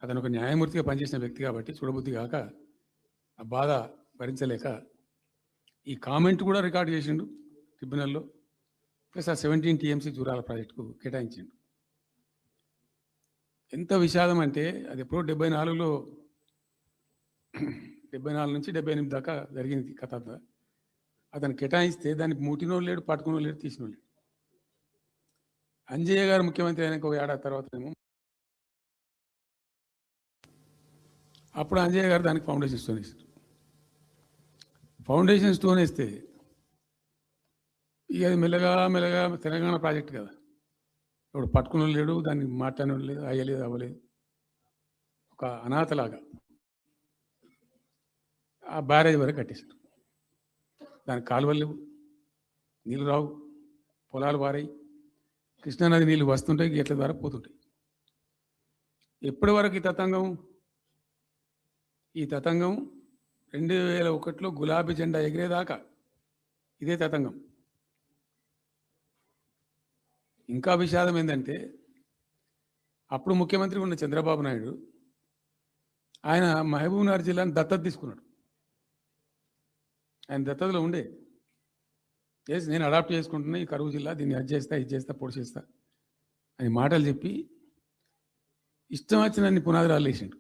అతను ఒక న్యాయమూర్తిగా పనిచేసిన వ్యక్తి కాబట్టి చూడబుద్ధి కాక ఆ బాధ భరించలేక ఈ కామెంట్ కూడా రికార్డు చేసిండు ట్రిబ్యునల్లో. ప్లస్ ఆ 17 టీఎంసీ జూరాల ప్రాజెక్టుకు కేటాయించిండు. ఎంత విషాదం అంటే అది ఎప్పుడో 74లో 74 నుంచి 78 దాకా జరిగింది కథ అంతా. అతను కేటాయిస్తే దానికి ముట్టినోడు లేడు, పట్టుకునోడు లేడు, తీసినోడు లేడు. అంజయ్య గారు ముఖ్యమంత్రి అయినాక ఒక ఏడాది తర్వాత ఏమో అప్పుడు అంజయ్య గారు దానికి ఫౌండేషన్ స్టోన్ వేస్తారు. ఫౌండేషన్ స్టోన్ వేస్తే ఇక అది మెల్లగా మెల్లగా తెలంగాణ ప్రాజెక్ట్ కదా, ఇప్పుడు పట్టుకుని లేడు, దాన్ని మాట్లాడడం లేదు, అయ్యలేదు, అవ్వలేదు. ఒక అనాథలాగా ఆ బ్యారేజ్ వరకు కట్టేశారు. దానికి కాలువలు లేవు, నీళ్ళు రావు, పొలాలు పారాయి, కృష్ణానది నీళ్ళు వస్తుంటాయి, గేట్ల ద్వారా పోతుంటాయి. ఎప్పటి వరకు ఈ తతంగం 2001లో గులాబీ జెండా ఎగిరేదాకా ఇదే తతంగం. ఇంకా విషాదం ఏంటంటే అప్పుడు ముఖ్యమంత్రి ఉన్న చంద్రబాబు నాయుడు ఆయన మహబూబ్నగర్ జిల్లాను దత్తత తీసుకున్నాడు. ఆయన దత్తతలో ఉండే నేను అడాప్ట్ చేసుకుంటున్నా ఈ కరువు జిల్లా, దీన్ని అది చేస్తా, ఇది చేస్తా, పొడి చేస్తా అని మాటలు చెప్పి ఇష్టం వచ్చినన్ని పునాదులు వేసిండు.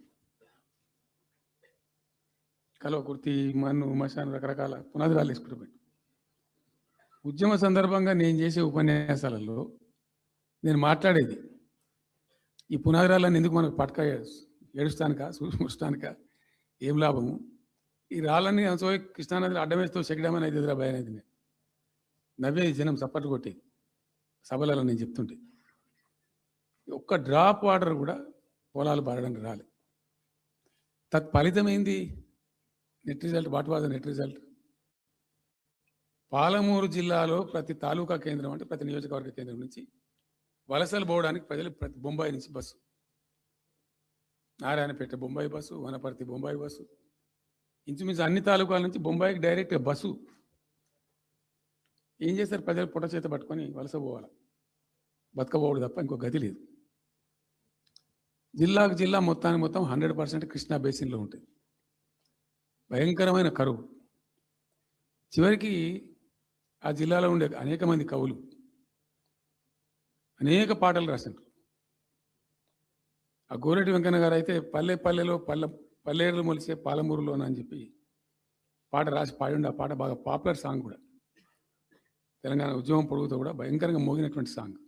కలవకుర్తి, మన్ను, మశాన్, రకరకాల పునాదులు వేసుకుంటూ ఉద్యమ సందర్భంగా నేను చేసే ఉపన్యాసాలలో నేను మాట్లాడేది ఈ పునాదిరాలను ఎందుకు మనకు పట్టుక ఏడుస్తానుక, చూస్తానుక, ఏం లాభము, ఈ రాళ్ళని కృష్ణానదిలో అడ్డమేస్తూ చెక్కడమని అయితే భయం అనేది నేను నవ్వేది, జనం చప్పట్లు కొట్టేది సభలలో నేను చెప్తుంటే. ఒక్క డ్రాప్ వాటర్ కూడా పొలాలు పారడానికి రాలేదు. తత్ఫలితమైంది net result. What was the net result? Palamuru జిల్లాలో ప్రతి తాలూకా కేంద్రం అంటే ప్రతి నియోజకవర్గ కేంద్రం నుంచి వలసలు పోవడానికి ప్రజలు ప్రతి బొంబాయి నుంచి bus, Narayanpet Bombay bus, Wanaparthy Bombay bus, ఇంచుమించు అన్ని తాలూకాల నుంచి బొంబాయికి డైరెక్ట్గా బస్సు. ఏం చేస్తారు? ప్రజలు పుట్ట చేత పట్టుకొని వలస పోవాలి, బతకపోవడం తప్ప ఇంకో గతి లేదు. జిల్లాకు జిల్లా మొత్తానికి మొత్తం 100% కృష్ణా బేసిన్లో ఉంటుంది. భయంకరమైన కరువు. చివరికి ఆ జిల్లాలో ఉండే అనేక మంది కవులు అనేక పాటలు రాశారు. ఆ గోరెటి వెంకన్న గారు అయితే పల్లె పల్లెలో పల్లెలు మొలిసే పాలమూరులోన అని చెప్పి పాట రాసి పాడిండి. ఆ పాట బాగా పాపులర్ సాంగ్ కూడా, తెలంగాణ ఉద్యమం పొడుగుతో కూడా భయంకరంగా మోగినటువంటి సాంగ్.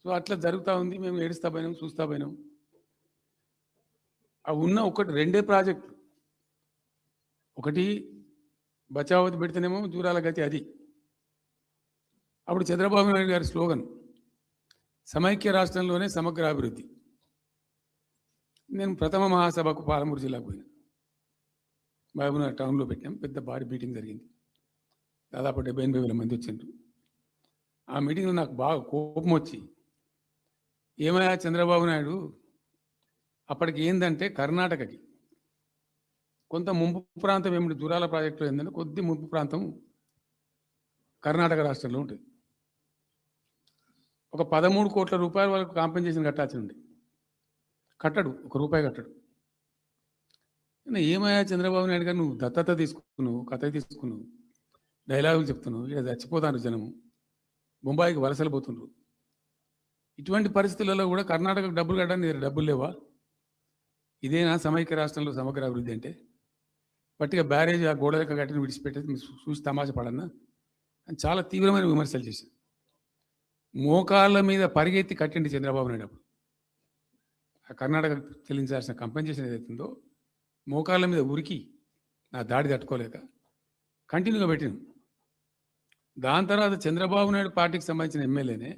సో అట్లా జరుగుతూ ఉంది. మేము ఏడుస్తా పోయినాం, చూస్తా పోయినాం. ఆ ఉన్న రెండే ప్రాజెక్టులు, ఒకటి బచావతి పెడితేనేమో జూరాల గతి అది. అప్పుడు చంద్రబాబు నాయుడు గారి స్లోగన్ సమైక్య రాష్ట్రంలోనే సమగ్ర అభివృద్ధి. నేను ప్రథమ మహాసభకు పాలమూరు జిల్లాకు పోయినా, మహబూబ్నగర్ టౌన్లో పెట్టాం. పెద్ద భారీ మీటింగ్ జరిగింది, దాదాపు 70-80 మంది వచ్చిండ్రు. ఆ మీటింగ్లో నాకు బాగా కోపం వచ్చి, ఏమయ్యా చంద్రబాబు నాయుడు, అప్పటికి ఏంటంటే కర్ణాటకకి కొంత ముంపు ప్రాంతం ఏమిటి, దూరాల ప్రాజెక్టులో ఏంటంటే కొద్ది ముంపు ప్రాంతం కర్ణాటక రాష్ట్రంలో ఉంటుంది. ఒక 13 కోట్ల రూపాయల వరకు కాంపెన్సేషన్ కట్టాల్సి ఉంది. కట్టడు, ₹1 కట్టడు. ఏమయ్యా చంద్రబాబు నాయుడు గారు, నువ్వు దత్తత తీసుకున్నావు, కథ తీసుకున్నావు, డైలాగులు చెప్తున్నావు, ఇక్కడ చచ్చిపోతాను జనము, బొంబాయికి వలసలు పోతుండ్రు. ఇటువంటి పరిస్థితులలో కూడా కర్ణాటకకు డబ్బులు కట్టడానికి డబ్బులు లేవా? ఇదేనా సమైక్య రాష్ట్రంలో సమగ్ర అభివృద్ధి అంటే? పట్టిగా బ్యారేజ్ ఆ గోడలకు కట్టిన విడిచిపెట్టేది చూసి తమాషా పడన్నా అని చాలా తీవ్రమైన విమర్శలు చేశారు. మోకాళ్ళ మీద పరిగెత్తి కట్టిండి చంద్రబాబు నాయుడు. అప్పుడు ఆ కర్ణాటక చెల్లించాల్సిన కంపెన్సేషన్ ఏదైతుందో మోకాళ్ళ మీద ఉరికి నా దాడి తట్టుకోలేక కంటిన్యూగా పెట్టిన. దాని తర్వాత చంద్రబాబు నాయుడు పార్టీకి సంబంధించిన ఎమ్మెల్యేనే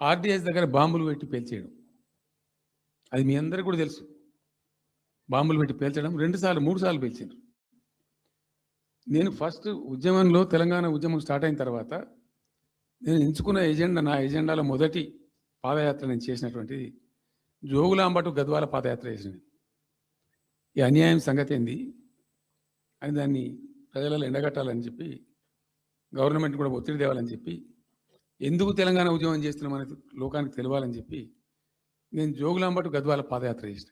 ఆర్డీఎస్ దగ్గర బాంబులు పెట్టి పేల్చేయడం, అది మీ అందరికీ కూడా తెలుసు. బాంబులు పెట్టి పేల్చడం 2 సార్లు 3 సార్లు పేల్చారు. నేను ఫస్ట్ ఉద్యమంలో, తెలంగాణ ఉద్యమం స్టార్ట్ అయిన తర్వాత నేను ఎంచుకున్న ఎజెండా, నా ఎజెండాలో మొదటి పాదయాత్ర నేను చేసినటువంటిది జోగులాంబ టు గద్వాల పాదయాత్ర చేసిన. ఈ అన్యాయం సంగతి ఏంది అని దాన్ని ప్రజలలో ఎండగట్టాలని చెప్పి, గవర్నమెంట్ కూడా ఒత్తిడి తేవాలని చెప్పి, ఎందుకు తెలంగాణ ఉద్యమం చేస్తున్నామనేది లోకానికి తెలవాలని చెప్పి నేను జోగులాంబటు గద్వాల పాదయాత్ర చేసిన.